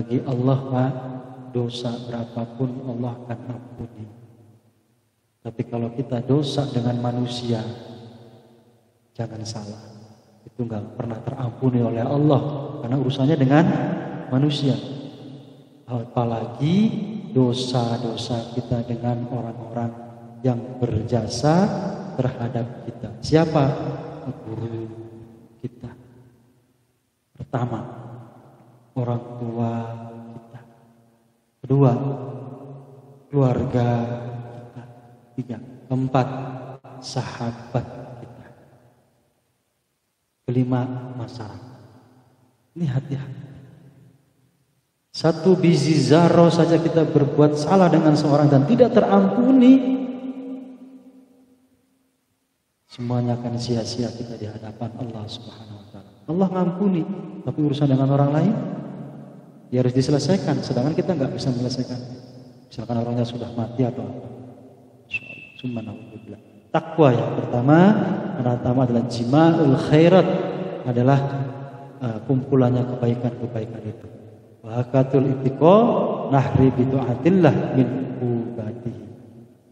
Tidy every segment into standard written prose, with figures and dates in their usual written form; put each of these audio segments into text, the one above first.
Bagi Allah, Pak, dosa berapapun Allah akan ampuni. Tapi kalau kita dosa dengan manusia, jangan salah, itu nggak pernah terampuni oleh Allah karena urusannya dengan manusia. Apalagi dosa-dosa kita dengan orang-orang yang berjasa terhadap kita. Siapa? Guru kita. Pertama, orang tua kita. Kedua, keluarga kita. Tiga, keempat, sahabat kita. Kelima, masyarakat. Ini hati-hati. Satu biji zarah saja kita berbuat salah dengan seorang dan tidak terampuni, semuanya akan sia-sia kita di hadapan Allah Subhanahu wa taala. Allah ngampuni, tapi urusan dengan orang lain ya harus diselesaikan, sedangkan kita nggak bisa menyelesaikan. Misalkan orangnya sudah mati atau apa. Subhanallah. Takwa yang pertama adalah jima'ul khairat, adalah kumpulannya kebaikan-kebaikan itu. Wahakatul ittiqa nahri bitu'atillah min ubadihi.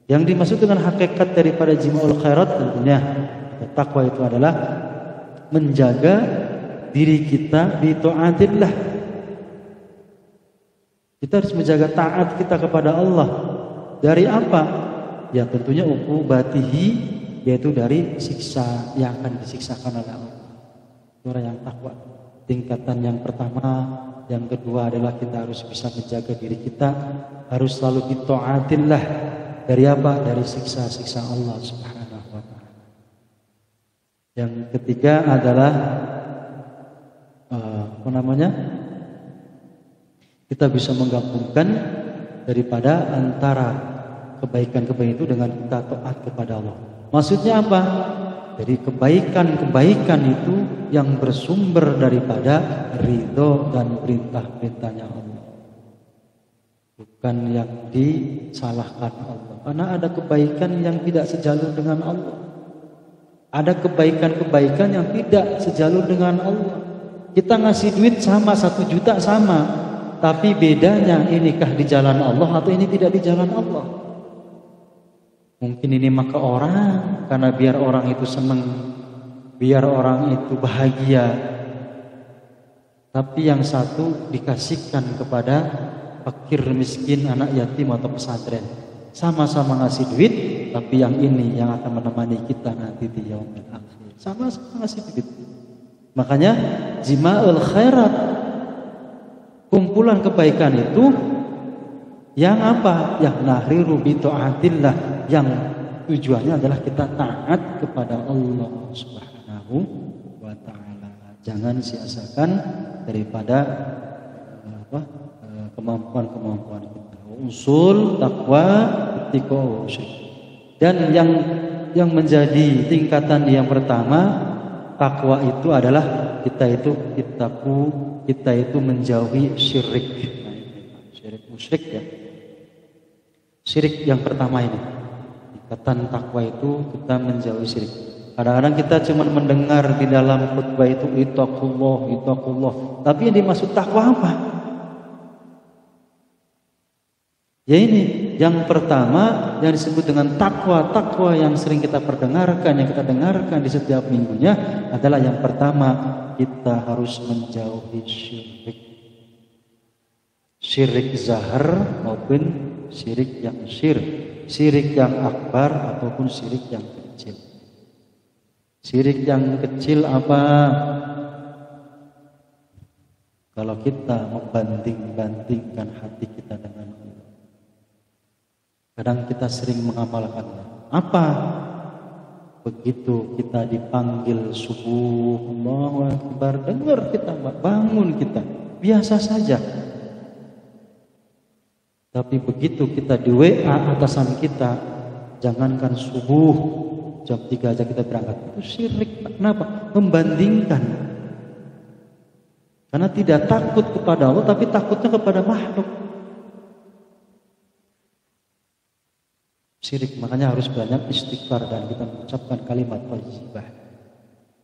Yang dimaksud dengan hakikat daripada jima'ul khairat tentunya takwa itu adalah menjaga diri kita bitu'atillah. Kita harus menjaga taat kita kepada Allah. Dari apa? Ya tentunya uqubatihi, yaitu dari siksa yang akan disiksakan oleh Allah. Orang yang takwa. Tingkatan yang pertama, yang kedua adalah kita harus bisa menjaga diri kita, harus selalu bita'atillah. Dari apa? Dari siksa-siksa Allah Subhanahu wa taala. Yang ketiga adalah kita bisa menggabungkan daripada antara kebaikan-kebaikan itu dengan kita taat kepada Allah. Maksudnya apa? Jadi kebaikan-kebaikan itu yang bersumber daripada ridho dan perintah-perintahnya Allah, bukan yang disalahkan Allah. Karena ada kebaikan yang tidak sejalur dengan Allah, ada kebaikan-kebaikan yang tidak sejalur dengan Allah. Kita ngasih duit sama 1 juta sama, tapi bedanya inikah di jalan Allah atau ini tidak di jalan Allah. Mungkin ini maka orang karena biar orang itu senang, biar orang itu bahagia. Tapi yang satu dikasihkan kepada fakir miskin, anak yatim atau pesantren. Sama-sama ngasih duit, tapi yang ini yang akan menemani kita nanti di yaumil akhir. Sama-sama ngasih duit. Makanya jima'ul khairat, kumpulan kebaikan itu yang apa? Yang nahriru bi ta'atillah, yang tujuannya adalah kita taat kepada Allah Subhanahu wa taala. Jangan sia-siakan daripada kemampuan-kemampuan kita. Usul takwa ittiqa syirik. Dan yang menjadi tingkatan yang pertama, takwa itu adalah kita itu menjauhi syirik. Syirik musyrik ya. Syirik yang pertama ini, tingkatan takwa itu kita menjauhi syirik. Kadang-kadang kita cuma mendengar di dalam khutbah itu ittaqullah, tapi yang dimaksud takwa apa? Ya ini, yang pertama yang disebut dengan takwa yang sering kita perdengarkan, yang kita dengarkan di setiap minggunya adalah yang pertama, kita harus menjauhi syirik. Syirik zahar maupun syirik yang syirik yang akbar ataupun syirik yang kecil. Syirik yang kecil apa? Kalau kita membanding-bandingkan hati kita dengan Allah. Kadang kita sering mengamalkannya. Apa? Begitu kita dipanggil subuh, Allahu Akbar, dengar kita, bangun kita, biasa saja. Tapi begitu kita di WA atasan kita, jangankan subuh, jam 3 aja kita berangkat, itu syirik. Kenapa? Membandingkan. Karena tidak takut kepada Allah, tapi takutnya kepada makhluk. Syirik, makanya harus banyak istighfar dan kita mengucapkan kalimat thayyibah.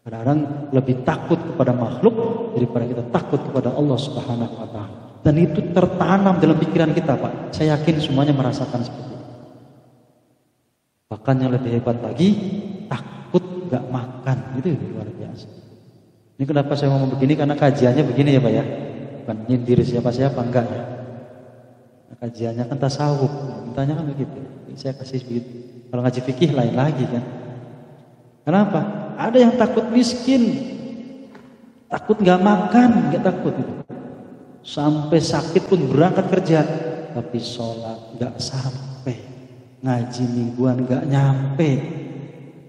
Kadang-kadang lebih takut kepada makhluk daripada kita takut kepada Allah Subhanahu wa taala. Dan itu tertanam dalam pikiran kita, Pak. Saya yakin semuanya merasakan seperti itu. Bahkan yang lebih hebat lagi, takut nggak makan. Itu luar biasa. Ini kenapa saya ngomong begini, karena kajiannya begini ya Pak ya. Bukan nyindir siapa-siapa, enggak ya. Nah, kajiannya kan tasawuf, mintanya kan begitu. Saya kasih begitu. Kalau ngaji fikih lain lagi kan. Kenapa? Ada yang takut miskin, takut nggak makan, nggak takut itu. Sampai sakit pun berangkat kerja, tapi sholat nggak sampai, ngaji mingguan nggak nyampe,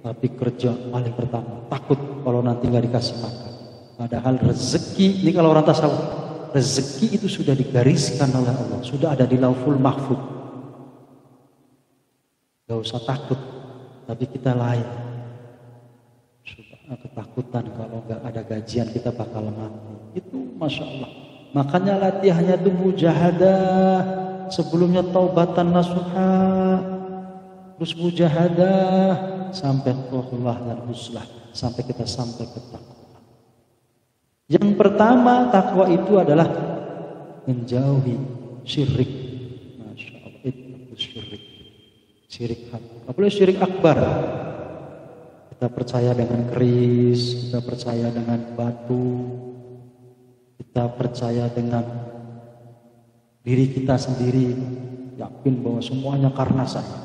tapi kerja paling pertama takut kalau nanti nggak dikasih makan. Padahal rezeki, ini kalau orang tasawuf, rezeki itu sudah digariskan oleh Allah, sudah ada di Lauhul Mahfuz. Gak usah takut, tapi kita lain. Sudah ketakutan kalau nggak ada gajian kita bakal mati. Itu masya Allah. Makanya latihannya itu mujahadah, sebelumnya taubatan nasuha, terus mujahadah sampai Allah dan huslah, sampai kita sampai ke takwa. Yang pertama takwa itu adalah menjauhi syirik. Masya Allah, itu syirik. Syirik hati. Apalagi syirik akbar. Kita percaya dengan keris, kita percaya dengan batu, kita percaya dengan diri kita sendiri, yakin bahwa semuanya karena saya.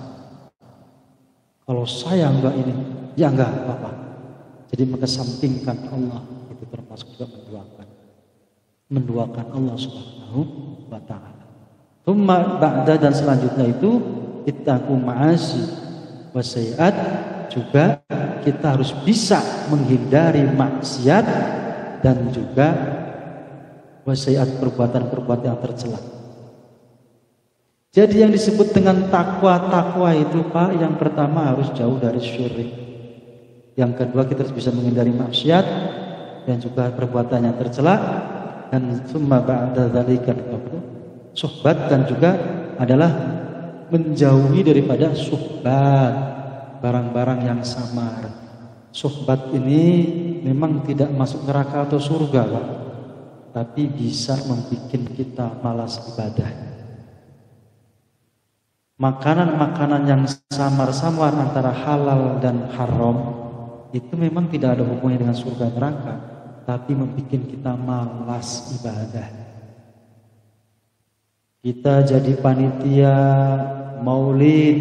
Kalau saya enggak ini, ya enggak apa-apa. Jadi mengesampingkan Allah. Itu termasuk juga menduakan Allah Subhanahu wa ta'ala. Tsumma ba'da, dan selanjutnya itu ittaqu ma'asi wasai'at, juga kita harus bisa menghindari maksiat dan juga wasai'at, perbuatan-perbuatan yang tercela. Jadi yang disebut dengan takwa itu Pak, yang pertama harus jauh dari syirik. Yang kedua kita harus bisa menghindari maksiat dan juga perbuatan yang tercela, dan summa ba'da dzalika suhbat, dan juga adalah menjauhi daripada suhbat, barang-barang yang samar. Suhbat ini memang tidak masuk neraka atau surga Pak, tapi bisa membuat kita malas ibadah. Makanan-makanan yang samar-samar antara halal dan haram itu memang tidak ada hubungannya dengan surga neraka, tapi membuat kita malas ibadah. Kita jadi panitia maulid,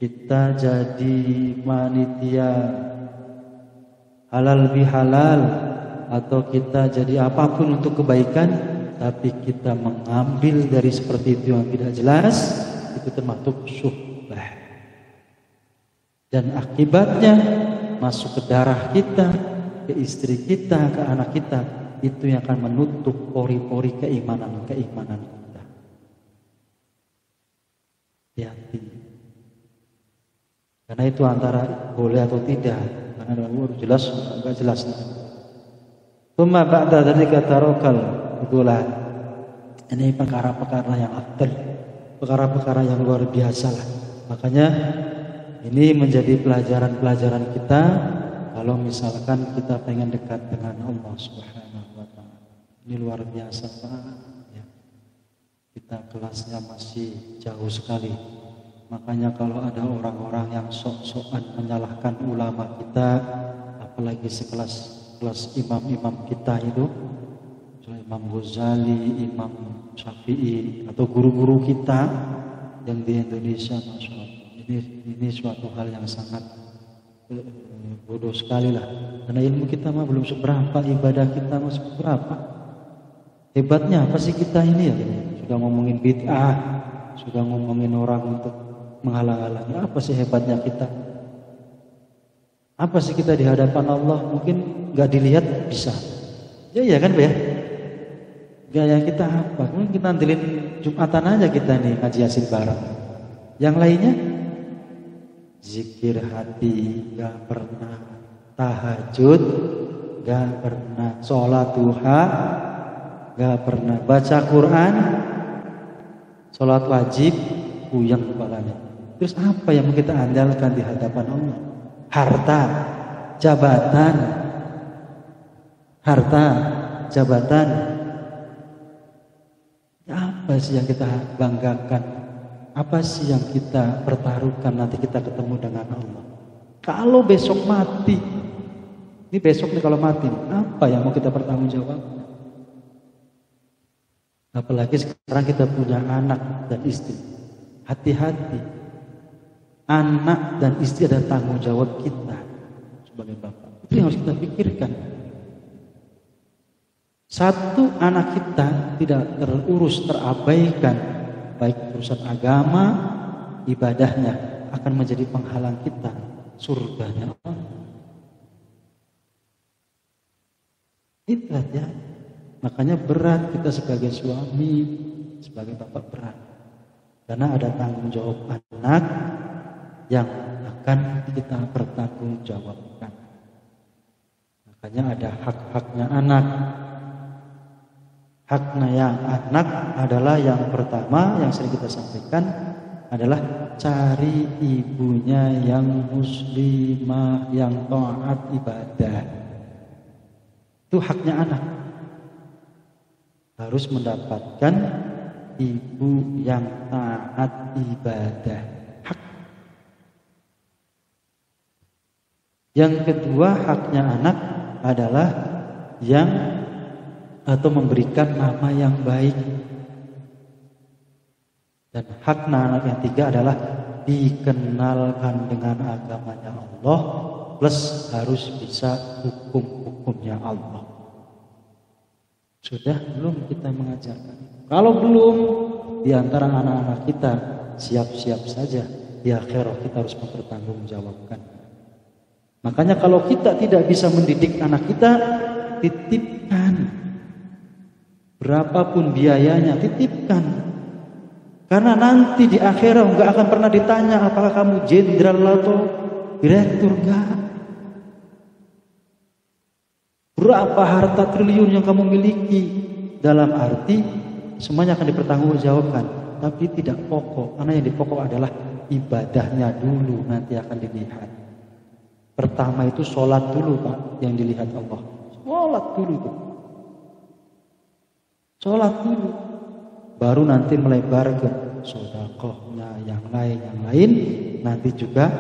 kita jadi panitia halal bihalal, atau kita jadi apapun untuk kebaikan, tapi kita mengambil dari seperti itu yang tidak jelas, itu termasuk syubhah. Dan akibatnya masuk ke darah kita, ke istri kita, ke anak kita, itu yang akan menutup pori-pori keimanan kita. Hati-hati. Karena itu antara boleh atau tidak, karena harus jelas, enggak jelas. Tsumma ba'da dzalika tarakal, itulah ini perkara-perkara yang afdal, perkara-perkara yang luar biasa lah. Makanya ini menjadi pelajaran-pelajaran kita kalau misalkan kita pengen dekat dengan Allah Subhanahu wa ta'ala. Ini luar biasa Pak ya. Kita kelasnya masih jauh sekali. Makanya kalau ada orang-orang yang sok-sokan menyalahkan ulama kita, apalagi kelas imam-imam kita itu, Imam Ghazali, Imam Syafi'i, atau guru-guru kita yang di Indonesia, Masya Allah. Ini suatu hal yang sangat bodoh sekali lah. Karena ilmu kita mah belum seberapa, ibadah kita mah seberapa. Hebatnya apa sih kita ini ya? Sudah ngomongin bid'ah, sudah ngomongin orang untuk menghalang-halangi. Apa sih hebatnya kita? Apa sih kita di hadapan Allah? Mungkin nggak dilihat bisa. Ya kan Pak ya? Gaya kita apa? Mungkin kita andelin Jumatan aja kita nih ngaji Yasin bareng. Yang lainnya zikir hati gak pernah, tahajud gak pernah, sholat duha gak pernah, baca Quran, sholat wajib puyeng kepalanya. Terus apa yang mau kita andalkan di hadapan Allah? Harta, jabatan, Apa sih yang kita banggakan? Apa sih yang kita pertaruhkan nanti kita ketemu dengan Allah? Kalau besok mati, ini besok nih kalau mati, apa yang mau kita pertanggungjawabkan? Apalagi sekarang kita punya anak dan istri. Hati-hati. Anak dan istri ada tanggung jawab kita sebagai bapak. Itu yang harus kita pikirkan. Satu, anak kita tidak terurus, terabaikan, baik urusan agama, ibadahnya akan menjadi penghalang kita surganya Allah. Itu ya. Makanya berat kita sebagai suami, sebagai bapak berat. Karena ada tanggung jawab anak yang akan kita pertanggungjawabkan. Makanya ada hak-haknya anak. Haknya yang anak adalah yang pertama yang sering kita sampaikan adalah cari ibunya yang muslimah, yang taat ibadah. Itu haknya anak. Harus mendapatkan ibu yang taat ibadah. Hak. Yang kedua haknya anak adalah yang atau memberikan nama yang baik. Dan hak anak yang tiga adalah dikenalkan dengan agamanya Allah plus harus bisa hukum-hukumnya Allah. Sudah belum kita mengajarkan? Kalau belum, di antara anak-anak kita siap-siap saja di akhirat kita harus mempertanggungjawabkan. Makanya kalau kita tidak bisa mendidik anak kita, titipkan. Berapapun biayanya, titipkan. Karena nanti di akhirat nggak akan pernah ditanya apakah kamu jenderal atau direktur, enggak. Berapa harta triliun yang kamu miliki, dalam arti semuanya akan dipertanggungjawabkan, tapi tidak pokok. Karena yang dipokok adalah ibadahnya dulu nanti akan dilihat. Pertama itu sholat dulu Pak, yang dilihat Allah. Sholat dulu itu. Sholat dulu. Baru nanti melebar ke sedekahnya yang lain. Nanti juga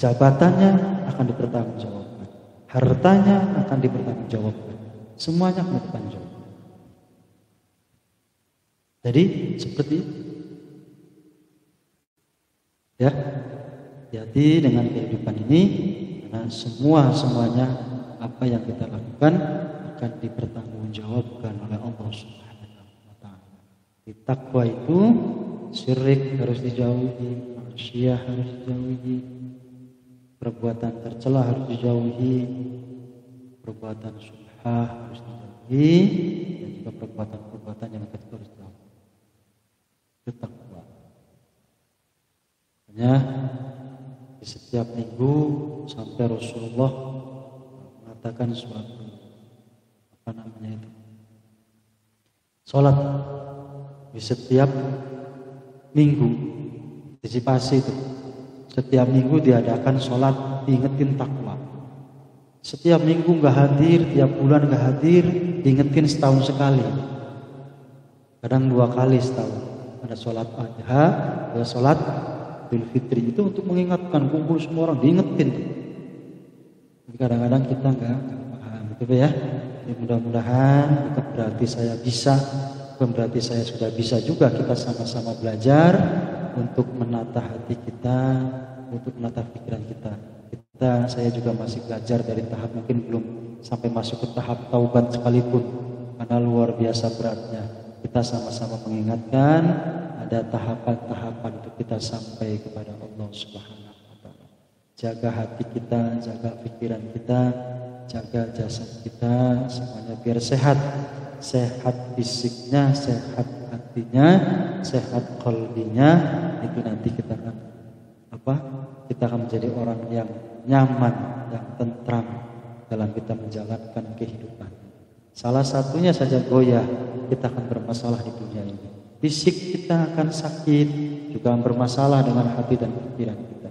jabatannya akan dipertanggungjawabkan. Hartanya akan dipertanggungjawabkan. Semuanya akan dipertanggungjawabkan. Jadi seperti itu. Ya. Hati-hati dengan kehidupan ini, karena semuanya apa yang kita lakukan akan dipertanggungjawabkan oleh Allah Subhanahu wa taala. Di takwa itu syirik harus dijauhi, maksiat harus dijauhi, perbuatan tercela harus dijauhi, perbuatan syubhat harus dijauhi, dan juga perbuatan-perbuatan yang negatif harus dijauhi. Itu takwa. Makanya di setiap minggu sampai Rasulullah mengatakan suatu sholat di setiap minggu, antisipasi itu. Setiap minggu diadakan sholat diingetin takwa. Setiap minggu nggak hadir, tiap bulan nggak hadir, diingetin setahun sekali. Kadang 2 kali setahun. Ada sholat adha, ada sholat Idul Fitri. Itu untuk mengingatkan, kumpul semua orang diingetin. Tapi kadang-kadang kita nggak paham, gitu ya. Ya, mudah-mudahan bukan berarti saya bisa, bukan berarti saya sudah bisa juga. Kita sama-sama belajar untuk menata hati kita, untuk menata pikiran kita. Saya juga masih belajar dari tahap mungkin belum sampai masuk ke tahap taubat sekalipun, karena luar biasa beratnya. Kita sama-sama mengingatkan ada tahapan-tahapan untuk kita sampai kepada Allah Subhanahu wa taala. Jaga hati kita, jaga pikiran kita, jaga jasad kita, semuanya biar sehat. Sehat fisiknya, sehat hatinya, sehat qalbinya. Itu nanti kita akan kita akan menjadi orang yang nyaman, yang tentram dalam kita menjalankan kehidupan. Salah satunya saja goyah, kita akan bermasalah di dunia ini. Fisik kita akan sakit, juga bermasalah dengan hati dan pikiran kita.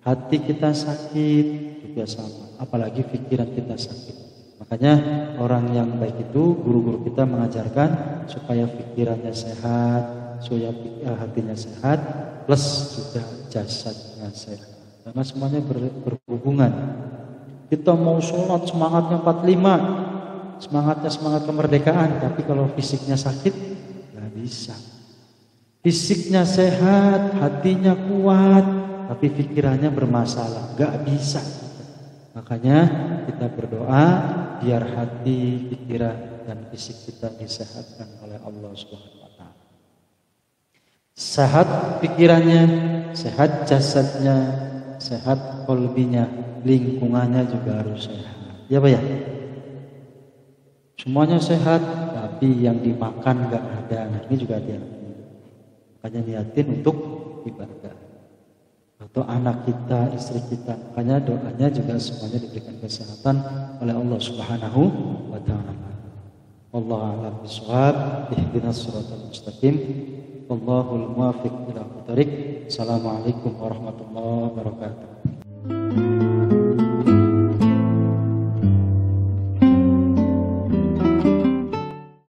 Hati kita sakit juga sama, apalagi pikiran kita sakit. Makanya orang yang baik itu, guru-guru kita mengajarkan supaya pikirannya sehat, supaya hatinya sehat, plus juga jasadnya sehat. Karena semuanya berhubungan. Kita mau sholat semangatnya 45, semangatnya semangat kemerdekaan, tapi kalau fisiknya sakit, nggak bisa. Fisiknya sehat, hatinya kuat, tapi pikirannya bermasalah, nggak bisa. Makanya kita berdoa biar hati, pikiran, dan fisik kita disehatkan oleh Allah Subhanahu wa Ta'ala. Sehat pikirannya, sehat jasadnya, sehat qalbinya, lingkungannya juga harus sehat. Ya Pak ya? Semuanya sehat, tapi yang dimakan nggak ada. Nah, ini juga hati-hati. Makanya niatin untuk ibadah. Atau anak kita, istri kita. Makanya doanya juga semuanya diberikan kesehatan oleh Allah Subhanahu wa Ta'ala. Wallahu a'lam bishawab. Ihdinas siratal mustaqim. Wallahul muwaffiq ila aqwamit thoriq. Assalamualaikum warahmatullahi wabarakatuh.